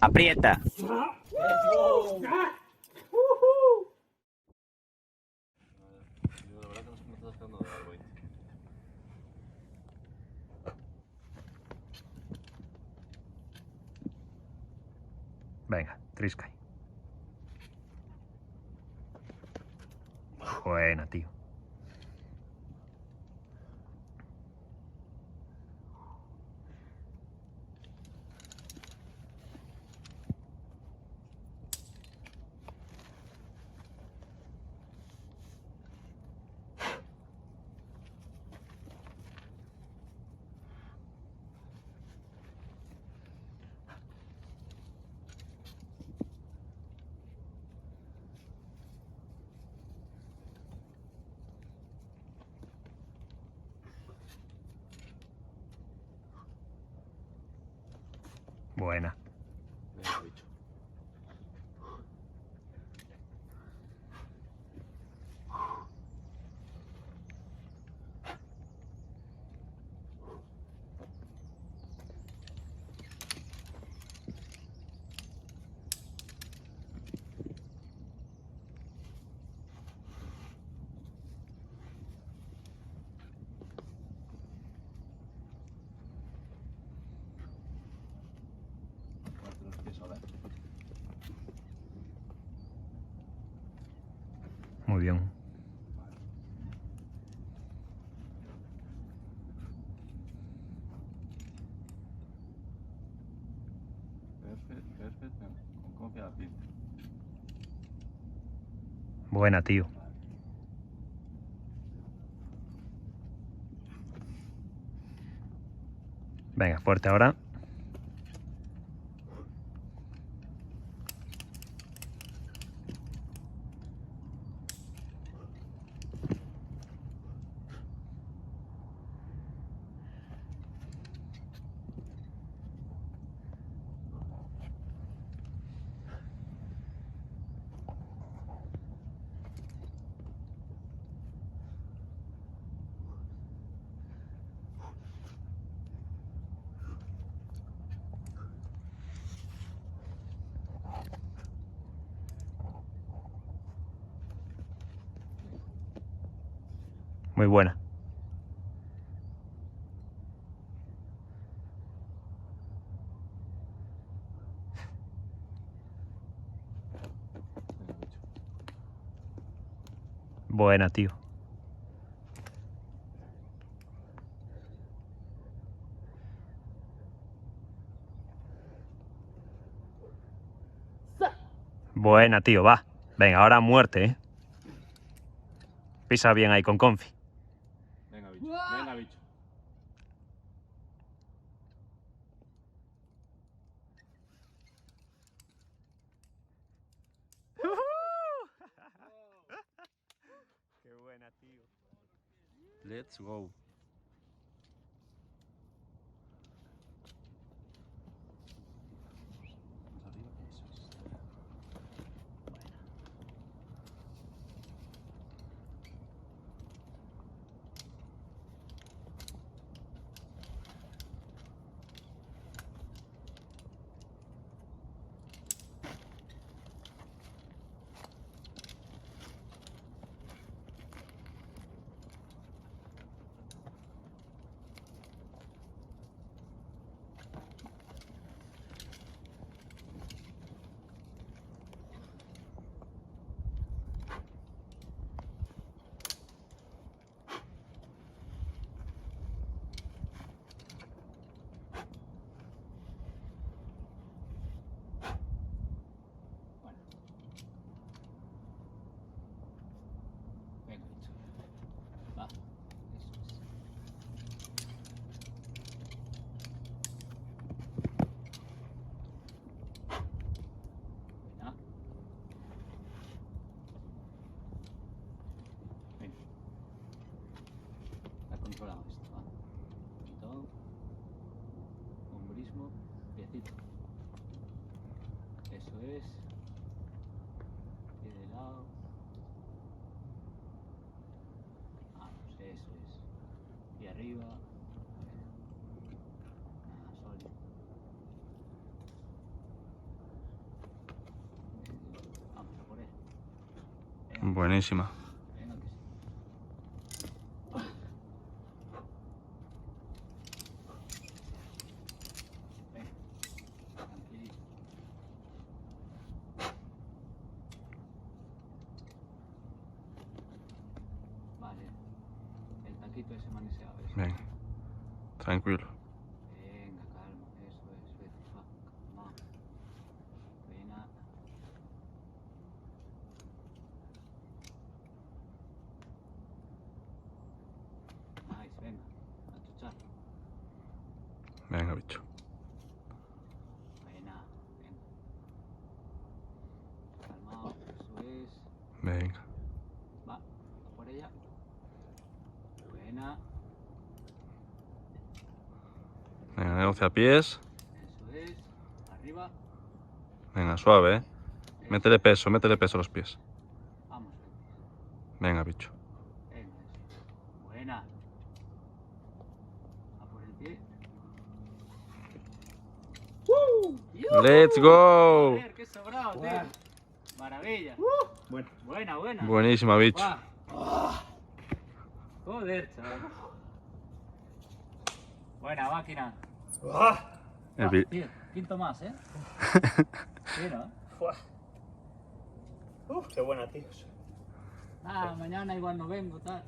Aprieta. Venga, trisca. Buena, tío. Buena. Venga, bicho. Muerte los pies ahora. Muy bien. Perfecto. Con confianza la pinta. Buena, tío. Venga, fuerte ahora. Muy buena. Venga, bicho. Buena, tío. Buena, tío, va. Venga, ahora muerte, ¿eh? Pisa bien ahí con confi. Venga, bicho. Venga, bicho. Qué buena, tío. Let's go. Más arriba. Eso es. Venga, bicho. Va. Eso es. Venga. Venga. Está controlado esto, va. Poquito. Hombrismo. Piecito. Eso es. Pie de lado. Vamos, eso es. Y arriba. Sólido. Buenísima. Venga, que sí. Venga, tranquilito. Vale. El taquito ese maneseado. Eso. Venga. Tranquilo. Venga, calma. Eso es. Vete, va. Calma. Buena. Nice, venga. A chuchar. Venga, bicho. Buena. Venga. Calmado. Eso es. Venga. Va. A por ella. Buena. Venga, negocia pies. Eso es. Arriba. Venga, suave, ¿eh? Métele peso a los pies. Vamos. Venga, bicho. Venga, eso. Buena. A por el pie. ¡Let's go! Joder, qué sobrado, tío. Maravilla. Bueno. Buena, buena. Buenísima, bicho. Va. Joder, chaval. Buena máquina. El vi- Tío, quinto más, ¿eh? Sí, ¿no? Qué buena, tíos. Mañana igual no vengo, tal.